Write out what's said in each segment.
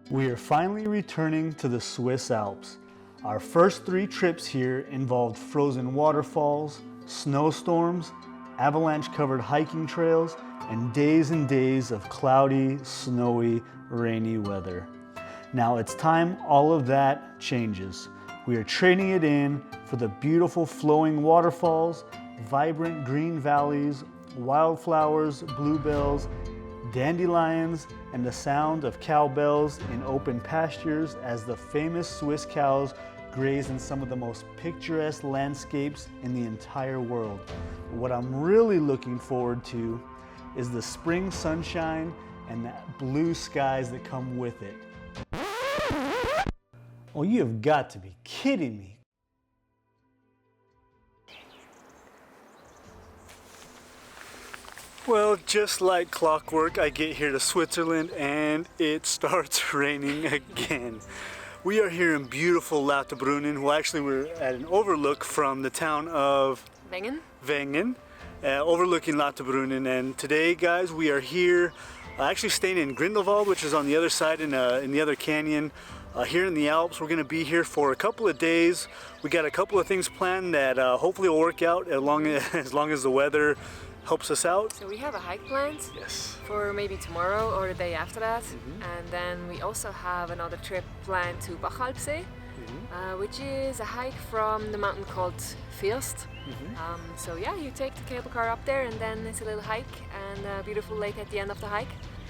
We are finally returning to the Swiss Alps. Our first 3 trips here involved frozen waterfalls, snowstorms, avalanche-covered hiking trails, and days of cloudy, snowy, rainy weather. Now it's time all of that changes. We are trading it in for the beautiful flowing waterfalls, vibrant green valleys, wildflowers, bluebells, dandelions, and the sound of cowbells in open pastures as the famous Swiss cows graze in some of the most picturesque landscapes in the entire world. What I'm really looking forward to is the spring sunshine and the blue skies that come with it. Oh, you have got to be kidding me. Well, just like clockwork, I get here to Switzerland and it starts raining again. We are here in beautiful Lauterbrunnen. Well, actually we're at an overlook from the town of Wengen, overlooking Lauterbrunnen. And today, guys, we are here actually staying in Grindelwald, which is on the other side in the other canyon. Here in the Alps, we're going to be here for a couple of days. We got a couple of things planned that hopefully will work out as long as the weather helps us out. So we have a hike planned. Yes. For maybe tomorrow or the day after that. And then we also have another trip planned to Bussalp, which is a hike from the mountain called First. So yeah, you take the cable car up there and then it's a little hike and a beautiful lake at the end of the hike.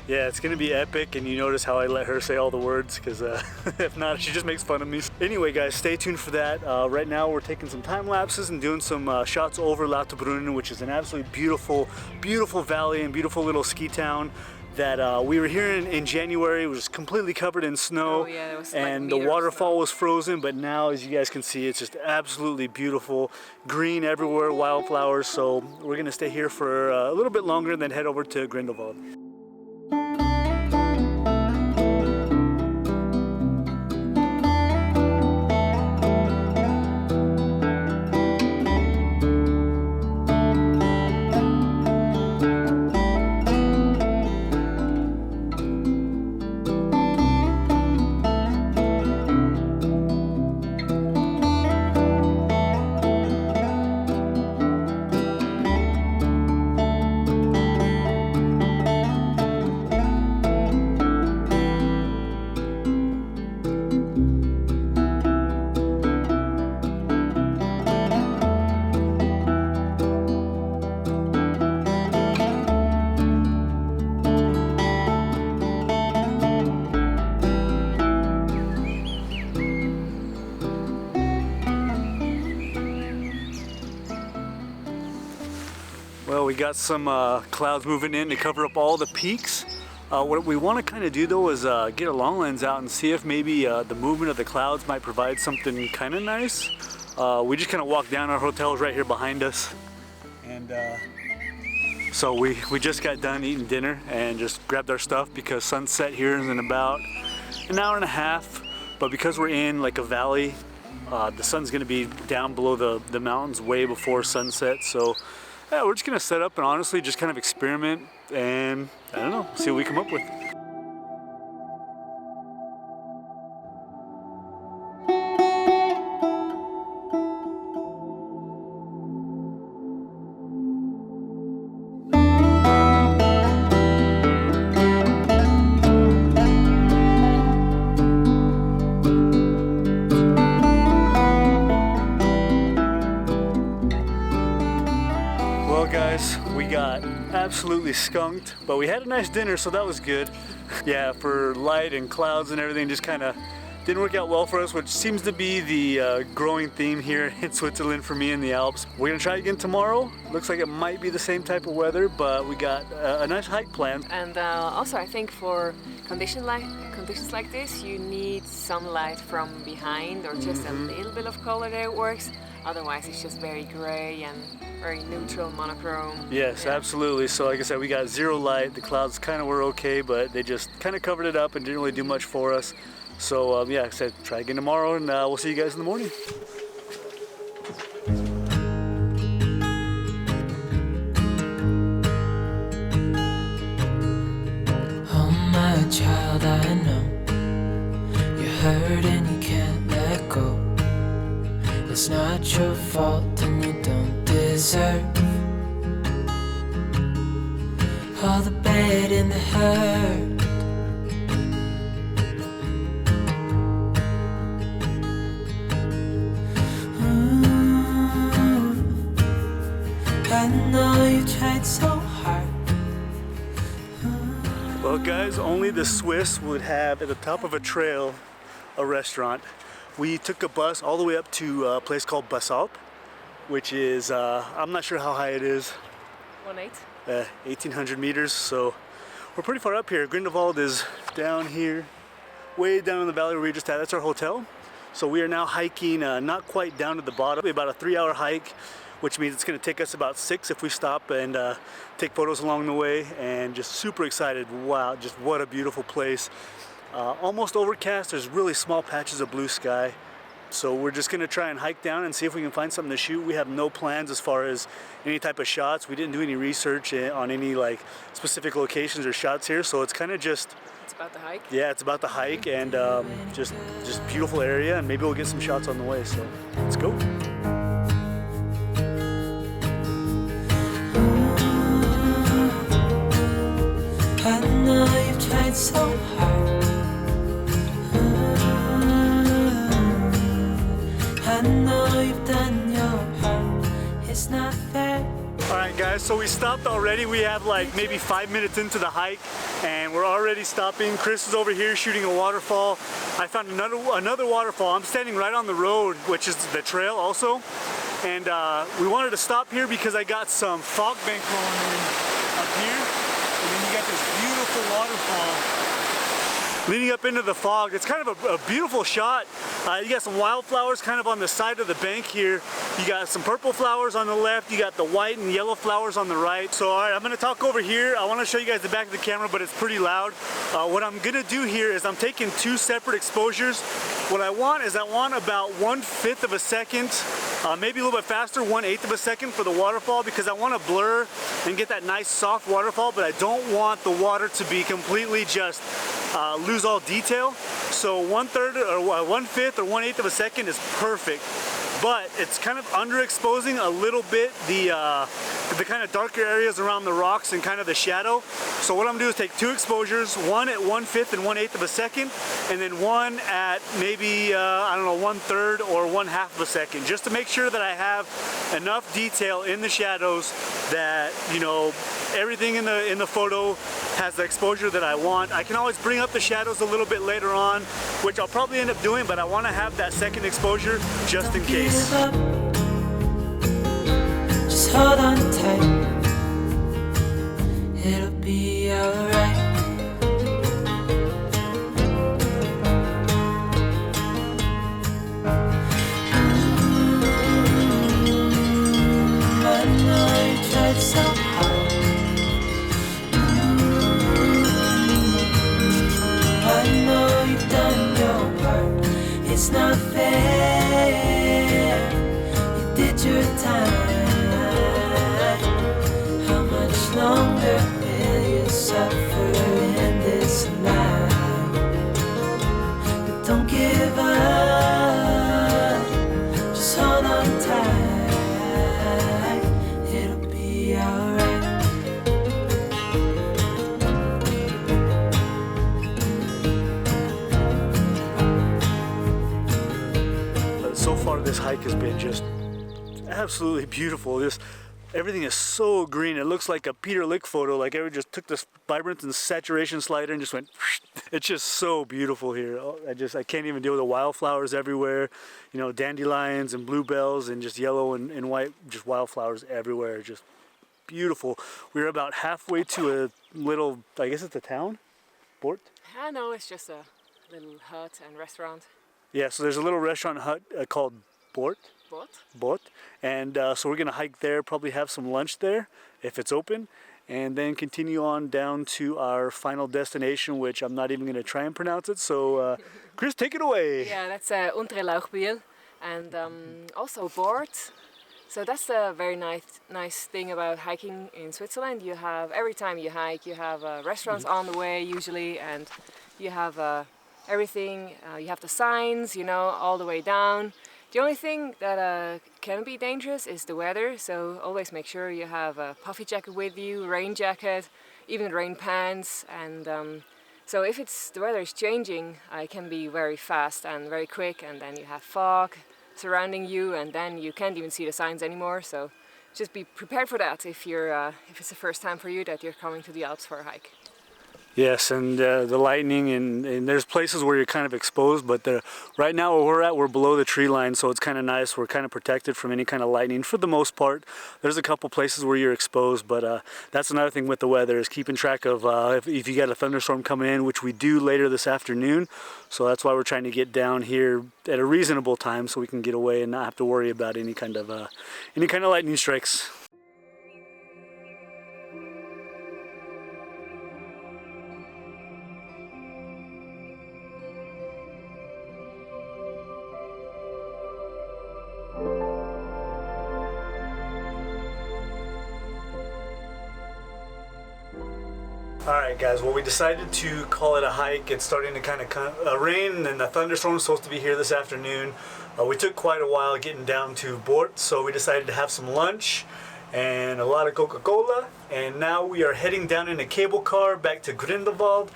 Yeah, it's gonna be epic, and you notice how I let her say all the words, because if not, she just makes fun of me. Anyway, guys, stay tuned for that. Right now, we're taking some time lapses and doing some shots over Lauterbrunnen, which is an absolutely beautiful, beautiful valley and beautiful little ski town that we were here in January. It was completely covered in snow. Oh, yeah, there was and like the waterfall was frozen, but now, as you guys can see, it's just absolutely beautiful. Green everywhere, wildflowers. So we're gonna stay here for a little bit longer and then head over to Grindelwald. Well, we got some clouds moving in to cover up all the peaks. What we want to kind of do though is get a long lens out and see if maybe the movement of the clouds might provide something kind of nice. We just kind of walked down, our hotel's right here behind us. And so we just got done eating dinner and just grabbed our stuff because sunset here is in about an hour and a half. But because we're in like a valley, the sun's going to be down below the mountains way before sunset. So yeah, we're just gonna set up and honestly just kind of experiment and I don't know, see what we come up with. Guys, we got absolutely skunked, but we had a nice dinner, so that was good. Yeah, for light and clouds and everything, just kind of didn't work out well for us, which seems to be the growing theme here in Switzerland for me in the Alps. We're gonna try again tomorrow. Looks like it might be the same type of weather, but we got a nice hike planned. And also, I think for conditions like this, you need sunlight from behind or just a little bit of color there works. Otherwise, it's just very gray and very neutral, monochrome. Yes, yeah. Absolutely. So like I said, we got zero light. The clouds kind of were okay, but they just kind of covered it up and didn't really do much for us. So yeah, like I said, try again tomorrow and we'll see you guys in the morning. Oh my child, I know hurt and you can't let go. It's not your fault and you don't deserve all the bad and the hurt. I know you tried so hard. Well guys, only the Swiss would have at the top of a trail a restaurant. We took a bus all the way up to a place called Bussalp, which is, I'm not sure how high it is. 1,800 meters, so we're pretty far up here. Grindelwald is down here, way down in the valley where we just had. That's our hotel. So we are now hiking not quite down to the bottom, about a 3-hour hike, which means it's going to take us about 6 if we stop and take photos along the way, and just super excited. Wow, just what a beautiful place. Almost overcast, there's really small patches of blue sky. So we're just gonna try and hike down and see if we can find something to shoot. We have no plans as far as any type of shots. We didn't do any research on any like specific locations or shots here, so it's kind of just... It's about the hike? Yeah, it's about the hike, and just beautiful area, and maybe we'll get some shots on the way, so let's go. I know you've tried so hard. I know you've done your part. It's not fair. Alright guys, so we stopped already. We have like maybe 5 minutes into the hike and we're already stopping. Chris is over here shooting a waterfall. I found another waterfall. I'm standing right on the road, which is the trail also. And we wanted to stop here because I got some fog bank rolling in up here. And then you got this beautiful waterfall leading up into the fog. It's kind of a beautiful shot. You got some wildflowers kind of on the side of the bank here. You got some purple flowers on the left. You got the white and yellow flowers on the right. So all right, I'm gonna talk over here. I wanna show you guys the back of the camera, but it's pretty loud. What I'm gonna do here is I'm taking 2 separate exposures. What I want is I want about 1/5 of a second, maybe a little bit faster, 1/8 of a second for the waterfall, because I wanna blur and get that nice soft waterfall, but I don't want the water to be completely just lose all detail. So 1/3 or 1/5 or 1/8 of a second is perfect, but it's kind of underexposing a little bit the kind of darker areas around the rocks and kind of the shadow. So what I'm gonna do is take 2 exposures, one at 1/5 and 1/8 of a second, and then one at maybe I don't know, 1/3 or 1/2 of a second, just to make sure that I have enough detail in the shadows that, you know, everything in the photo has the exposure that I want. I can always bring up the shadows a little bit later on, which I'll probably end up doing, but I want to have that second exposure just in case. Just hold on tight. It'll be alright. I know you tried so hard. I know you've done your part. It's not fair. You did your time. How much longer will you suffer in this life? But don't give up. Just hold on tight. It'll be alright. So far this hike has been just absolutely beautiful. Everything is so green. It looks like a Peter Lick photo, like everyone just took this vibrance and saturation slider and just went, it's just so beautiful here. I can't even deal with the wildflowers everywhere, you know, dandelions and bluebells and just yellow and white, just wildflowers everywhere, just beautiful. We're about halfway to a little, I guess it's a town? Bort? No, it's just a little hut and restaurant. Yeah, so there's a little restaurant hut called Bort. Bort. And so we're gonna hike there, probably have some lunch there if it's open, and then continue on down to our final destination, which I'm not even gonna try and pronounce it. So Chris, take it away. Yeah, that's Untere Lauterbrunnen, and also Bort. So that's the very nice thing about hiking in Switzerland. You have, every time you hike, you have restaurants on the way usually, and you have everything. You have the signs, you know, all the way down. The only thing that can be dangerous is the weather, so always make sure you have a puffy jacket with you, rain jacket, even rain pants, and so if the weather is changing, it can be very fast and very quick, and then you have fog surrounding you, and then you can't even see the signs anymore. So just be prepared for that if it's the first time for you that you're coming to the Alps for a hike. Yes, and the lightning, and there's places where you're kind of exposed, but right now where we're below the tree line, so it's kind of nice. We're kind of protected from any kind of lightning for the most part. There's a couple places where you're exposed, but that's another thing with the weather, is keeping track of if you got a thunderstorm coming in, which we do later this afternoon. So that's why we're trying to get down here at a reasonable time so we can get away and not have to worry about any kind of lightning strikes. Alright guys, well, we decided to call it a hike. It's starting to kind of rain, and the thunderstorm is supposed to be here this afternoon. We took quite a while getting down to Bort, so we decided to have some lunch and a lot of Coca-Cola, and now we are heading down in a cable car back to Grindelwald.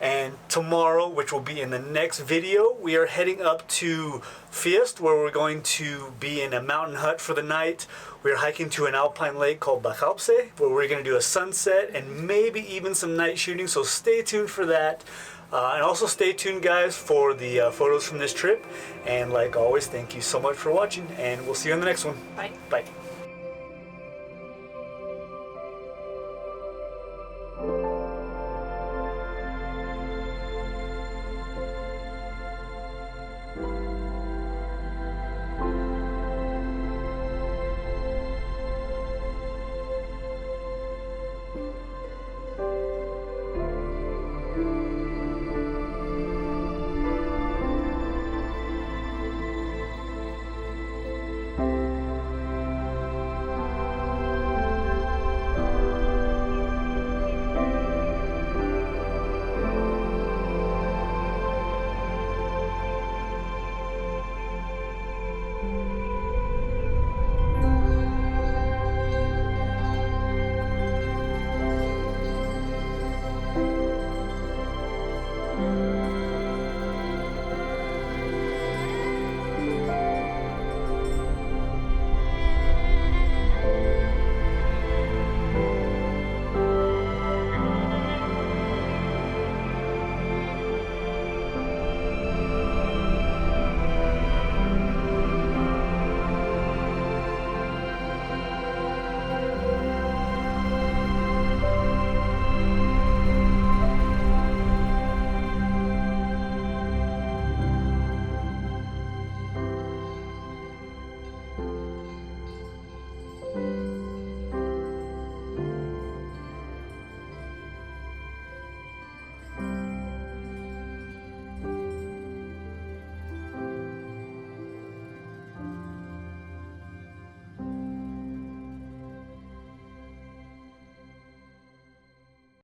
And tomorrow, which will be in the next video, we are heading up to Fiest, where we're going to be in a mountain hut for the night. We're hiking to an alpine lake called Bussalp, where we're going to do a sunset and maybe even some night shooting, so stay tuned for that. And also stay tuned, guys, for the photos from this trip. And like always, thank you so much for watching, and we'll see you on the next one. Bye. Bye.